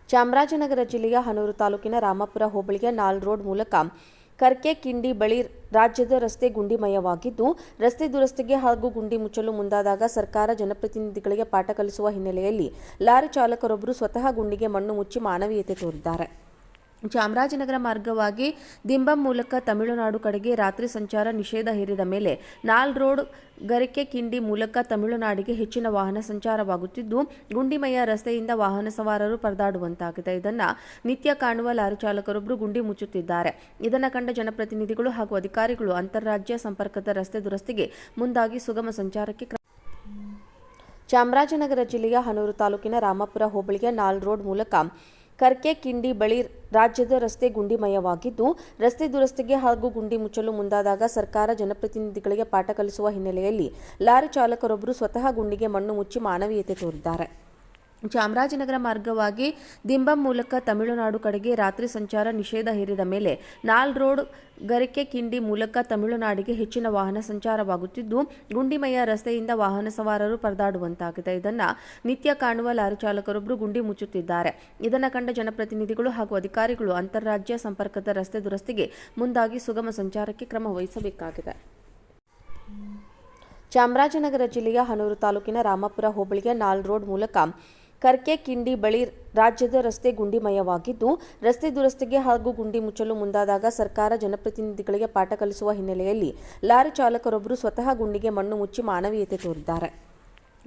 ಚಾಮರಾಜನಗರ ಜಿಲ್ಲೆಯ ಹನೂರು ತಾಲೂಕಿನ ರಾಮಪುರ ಹೋಬಳಿಯ ನಾಲ್ ರೋಡ್ ಮೂಲಕ ಕರ್ಕೆ ಕಿಂಡಿ ಬಳಿ ರಾಜ್ಯದ ರಸ್ತೆ ಗುಂಡಿಮಯವಾಗಿದ್ದು, ರಸ್ತೆ ದುರಸ್ತಿಗೆ ಹಾಗೂ ಗುಂಡಿ ಮುಚ್ಚಲು ಮುಂದಾದಾಗ ಸರ್ಕಾರ ಜನಪ್ರತಿನಿಧಿಗಳಿಗೆ ಪಾಠ ಕಲಿಸುವ ಹಿನ್ನೆಲೆಯಲ್ಲಿ ಲಾರಿ ಚಾಲಕರೊಬ್ಬರು ಸ್ವತಃ ಗುಂಡಿಗೆ ಮಣ್ಣು ಮುಚ್ಚಿ ಮಾನವೀಯತೆ ತೋರಿದ್ದಾರೆ. ಚಾಮರಾಜನಗರ ಮಾರ್ಗವಾಗಿ ದಿಂಬಂ ಮೂಲಕ ತಮಿಳುನಾಡು ಕಡೆಗೆ ರಾತ್ರಿ ಸಂಚಾರ ನಿಷೇಧ ಹೇರಿದ ಮೇಲೆ ನಾಲ್ ರೋಡ್ ಗರಿಕೆ ಕಿಂಡಿ ಮೂಲಕ ತಮಿಳುನಾಡಿಗೆ ಹೆಚ್ಚಿನ ವಾಹನ ಸಂಚಾರವಾಗುತ್ತಿದ್ದು, ಗುಂಡಿಮಯ ರಸ್ತೆಯಿಂದ ವಾಹನ ಸವಾರರು ಪರದಾಡುವಂತಾಗಿದೆ. ಇದನ್ನು ನಿತ್ಯ ಕಾಣುವ ಲಾರಿ ಚಾಲಕರೊಬ್ಬರು ಗುಂಡಿ ಮುಚ್ಚುತ್ತಿದ್ದಾರೆ. ಇದನ್ನು ಕಂಡ ಜನಪ್ರತಿನಿಧಿಗಳು ಹಾಗೂ ಅಧಿಕಾರಿಗಳು ಅಂತಾರಾಜ್ಯ ಸಂಪರ್ಕದ ರಸ್ತೆ ದುರಸ್ತಿಗೆ ಮುಂದಾಗಿ ಸುಗಮ ಸಂಚಾರಕ್ಕೆ ಚಾಮರಾಜನಗರ ಜಿಲ್ಲೆಯ ಹನೂರು ತಾಲೂಕಿನ ರಾಮಪುರ ಹೋಬಳಿಯ ನಾಲ್ ರೋಡ್ ಮೂಲಕ ಕರ್ಕೆ ಕಿಂಡಿ ಬಳಿ ರಾಜ್ಯದ ರಸ್ತೆ ಗುಂಡಿಮಯವಾಗಿದ್ದು, ರಸ್ತೆ ದುರಸ್ತಿಗೆ ಹಾಗೂ ಗುಂಡಿ ಮುಚ್ಚಲು ಮುಂದಾದಾಗ ಸರ್ಕಾರ ಜನಪ್ರತಿನಿಧಿಗಳಿಗೆ ಪಾಠ ಕಲಿಸುವ ಹಿನ್ನೆಲೆಯಲ್ಲಿ ಲಾರಿ ಚಾಲಕರೊಬ್ಬರು ಸ್ವತಃ ಗುಂಡಿಗೆ ಮಣ್ಣು ಮುಚ್ಚಿ ಮಾನವೀಯತೆ ತೋರಿದ್ದಾರೆ. ಚಾಮರಾಜನಗರ ಮಾರ್ಗವಾಗಿ ದಿಂಬಂ ಮೂಲಕ ತಮಿಳುನಾಡು ಕಡೆಗೆ ರಾತ್ರಿ ಸಂಚಾರ ನಿಷೇಧ ಹೇರಿದ ಮೇಲೆ ನಾಲ್ ರೋಡ್ ಗರಿಕೆ ಕಿಂಡಿ ಮೂಲಕ ತಮಿಳುನಾಡಿಗೆ ಹೆಚ್ಚಿನ ವಾಹನ ಸಂಚಾರವಾಗುತ್ತಿದ್ದು, ಗುಂಡಿಮಯ ರಸ್ತೆಯಿಂದ ವಾಹನ ಸವಾರರು ಪರದಾಡುವಂತಾಗಿದೆ. ಇದನ್ನು ನಿತ್ಯ ಕಾಣುವ ಲಾರಿ ಚಾಲಕರೊಬ್ಬರು ಗುಂಡಿ ಮುಚ್ಚುತ್ತಿದ್ದಾರೆ. ಇದನ್ನು ಕಂಡ ಜನಪ್ರತಿನಿಧಿಗಳು ಹಾಗೂ ಅಧಿಕಾರಿಗಳು ಅಂತಾರಾಜ್ಯ ಸಂಪರ್ಕದ ರಸ್ತೆ ದುರಸ್ತಿಗೆ ಮುಂದಾಗಿ ಸುಗಮ ಸಂಚಾರಕ್ಕೆ ಕ್ರಮ ವಹಿಸಬೇಕಾಗಿದೆ. ಚಾಮರಾಜನಗರ ಜಿಲ್ಲೆಯ ಹನೂರು ತಾಲೂಕಿನ ರಾಮಪುರ ಹೋಬಳಿಯ ನಾಲ್ ರೋಡ್ ಮೂಲಕ ಕರ್ಕೆ ಕಿಂಡಿ ಬಳಿ ರಾಜ್ಯದ ರಸ್ತೆ ಗುಂಡಿಮಯವಾಗಿದ್ದು, ರಸ್ತೆ ದುರಸ್ತಿಗೆ ಹಾಗೂ ಗುಂಡಿ ಮುಚ್ಚಲು ಮುಂದಾದಾಗ ಸರ್ಕಾರ ಜನಪ್ರತಿನಿಧಿಗಳಿಗೆ ಪಾಠ ಕಲಿಸುವ ಹಿನ್ನೆಲೆಯಲ್ಲಿ ಲಾರಿ ಚಾಲಕರೊಬ್ಬರು ಸ್ವತಃ ಗುಂಡಿಗೆ ಮಣ್ಣು ಮುಚ್ಚಿ ಮಾನವೀಯತೆ ತೋರಿದ್ದಾರೆ.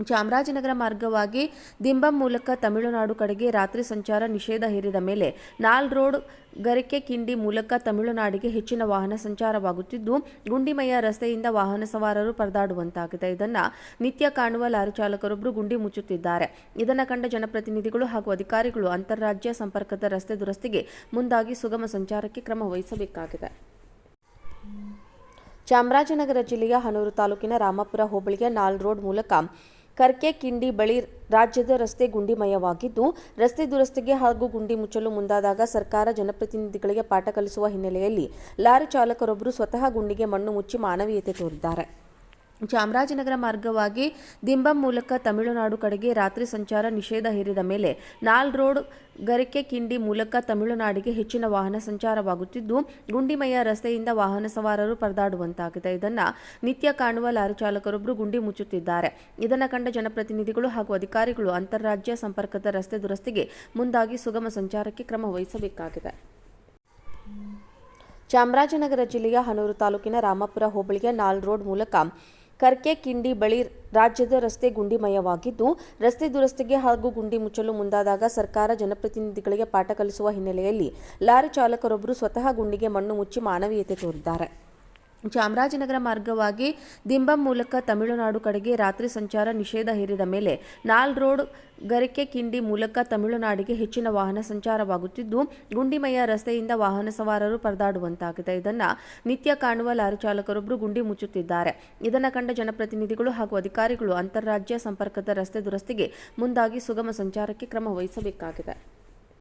ಚಾಮರಾಜನಗರ ಮಾರ್ಗವಾಗಿ ದಿಂಬಂ ಮೂಲಕ ತಮಿಳುನಾಡು ಕಡೆಗೆ ರಾತ್ರಿ ಸಂಚಾರ ನಿಷೇಧ ಹೇರಿದ ಮೇಲೆ ನಾಲ್ ರೋಡ್ ಗರಿಕೆ ಕಿಂಡಿ ಮೂಲಕ ತಮಿಳುನಾಡಿಗೆ ಹೆಚ್ಚಿನ ವಾಹನ ಸಂಚಾರವಾಗುತ್ತಿದ್ದು, ಗುಂಡಿಮಯ ರಸ್ತೆಯಿಂದ ವಾಹನ ಸವಾರರು ಪರದಾಡುವಂತಾಗಿದೆ. ಇದನ್ನು ನಿತ್ಯ ಕಾಣುವ ಲಾರಿ ಚಾಲಕರೊಬ್ಬರು ಗುಂಡಿ ಮುಚ್ಚುತ್ತಿದ್ದಾರೆ. ಇದನ್ನು ಕಂಡ ಜನಪ್ರತಿನಿಧಿಗಳು ಹಾಗೂ ಅಧಿಕಾರಿಗಳು ಅಂತಾರಾಜ್ಯ ಸಂಪರ್ಕದ ರಸ್ತೆ ದುರಸ್ತಿಗೆ ಮುಂದಾಗಿ ಸುಗಮ ಸಂಚಾರಕ್ಕೆ ಕ್ರಮ ವಹಿಸಬೇಕಾಗಿದೆ. ಚಾಮರಾಜನಗರ ಜಿಲ್ಲೆಯ ಹನೂರು ತಾಲೂಕಿನ ರಾಮಪುರ ಹೋಬಳಿಯ ನಾಲ್ ರೋಡ್ ಮೂಲಕ ಕರ್ಕೆ ಕಿಂಡಿ ಬಳಿ ರಾಜ್ಯದ ರಸ್ತೆ ಗುಂಡಿಮಯವಾಗಿದ್ದು, ರಸ್ತೆ ದುರಸ್ತಿಗೆ ಹಾಗೂ ಗುಂಡಿ ಮುಚ್ಚಲು ಮುಂದಾದಾಗ ಸರ್ಕಾರ ಜನಪ್ರತಿನಿಧಿಗಳಿಗೆ ಪಾಠ ಕಲಿಸುವ ಹಿನ್ನೆಲೆಯಲ್ಲಿ ಲಾರಿ ಚಾಲಕರೊಬ್ಬರು ಸ್ವತಃ ಗುಂಡಿಗೆ ಮಣ್ಣು ಮುಚ್ಚಿ ಮಾನವೀಯತೆ ತೋರಿದ್ದಾರೆ. ಚಾಮರಾಜನಗರ ಮಾರ್ಗವಾಗಿ ದಿಂಬಂ ಮೂಲಕ ತಮಿಳುನಾಡು ಕಡೆಗೆ ರಾತ್ರಿ ಸಂಚಾರ ನಿಷೇಧ ಹೇರಿದ ಮೇಲೆ ನಾಲ್ ರೋಡ್ ಗರಿಕೆ ಕಿಂಡಿ ಮೂಲಕ ತಮಿಳುನಾಡಿಗೆ ಹೆಚ್ಚಿನ ವಾಹನ ಸಂಚಾರವಾಗುತ್ತಿದ್ದು, ಗುಂಡಿಮಯ ರಸ್ತೆಯಿಂದ ವಾಹನ ಸವಾರರು ಪರದಾಡುವಂತಾಗಿದೆ. ಇದನ್ನು ನಿತ್ಯ ಕಾಣುವ ಲಾರಿ ಚಾಲಕರೊಬ್ಬರು ಗುಂಡಿ ಮುಚ್ಚುತ್ತಿದ್ದಾರೆ. ಇದನ್ನು ಕಂಡ ಜನಪ್ರತಿನಿಧಿಗಳು ಹಾಗೂ ಅಧಿಕಾರಿಗಳು ಅಂತಾರಾಜ್ಯ ಸಂಪರ್ಕದ ರಸ್ತೆ ದುರಸ್ತಿಗೆ ಮುಂದಾಗಿ ಸುಗಮ ಸಂಚಾರಕ್ಕೆ ಕ್ರಮ ವಹಿಸಬೇಕಾಗಿದೆ. ಚಾಮರಾಜನಗರ ಜಿಲ್ಲೆಯ ಹನೂರು ತಾಲೂಕಿನ ರಾಮಪುರ ಹೋಬಳಿಯ ನಾಲ್ ರೋಡ್ ಮೂಲಕ ಕರ್ಕೆ ಕಿಂಡಿ ಬಳಿ ರಾಜ್ಯದ ರಸ್ತೆ ಗುಂಡಿಮಯವಾಗಿದ್ದು, ರಸ್ತೆ ದುರಸ್ತಿಗೆ ಹಾಗೂ ಗುಂಡಿ ಮುಚ್ಚಲು ಮುಂದಾದಾಗ ಸರ್ಕಾರ ಜನಪ್ರತಿನಿಧಿಗಳಿಗೆ ಪಾಠ ಕಲಿಸುವ ಹಿನ್ನೆಲೆಯಲ್ಲಿ ಲಾರಿ ಚಾಲಕರೊಬ್ಬರು ಸ್ವತಃ ಗುಂಡಿಗೆ ಮಣ್ಣು ಮುಚ್ಚಿ ಮಾನವೀಯತೆ ತೋರಿದ್ದಾರೆ. ಚಾಮರಾಜನಗರ ಮಾರ್ಗವಾಗಿ ದಿಂಬಂ ಮೂಲಕ ತಮಿಳುನಾಡು ಕಡೆಗೆ ರಾತ್ರಿ ಸಂಚಾರ ನಿಷೇಧ ಹೇರಿದ ಮೇಲೆ ನಾಲ್ ರೋಡ್ ಗರಿಕೆ ಕಿಂಡಿ ಮೂಲಕ ತಮಿಳುನಾಡಿಗೆ ಹೆಚ್ಚಿನ ವಾಹನ ಸಂಚಾರವಾಗುತ್ತಿದ್ದು, ಗುಂಡಿಮಯ ರಸ್ತೆಯಿಂದ ವಾಹನ ಸವಾರರು ಪರದಾಡುವಂತಾಗಿದೆ. ಇದನ್ನು ನಿತ್ಯ ಕಾಣುವ ಲಾರಿ ಚಾಲಕರೊಬ್ಬರು ಗುಂಡಿ ಮುಚ್ಚುತ್ತಿದ್ದಾರೆ. ಇದನ್ನು ಕಂಡ ಜನಪ್ರತಿನಿಧಿಗಳು ಹಾಗೂ ಅಧಿಕಾರಿಗಳು ಅಂತಾರಾಜ್ಯ ಸಂಪರ್ಕದ ರಸ್ತೆ ದುರಸ್ತಿಗೆ ಮುಂದಾಗಿ ಸುಗಮ ಸಂಚಾರಕ್ಕೆ ಕ್ರಮ ವಹಿಸಬೇಕಾಗಿದೆ.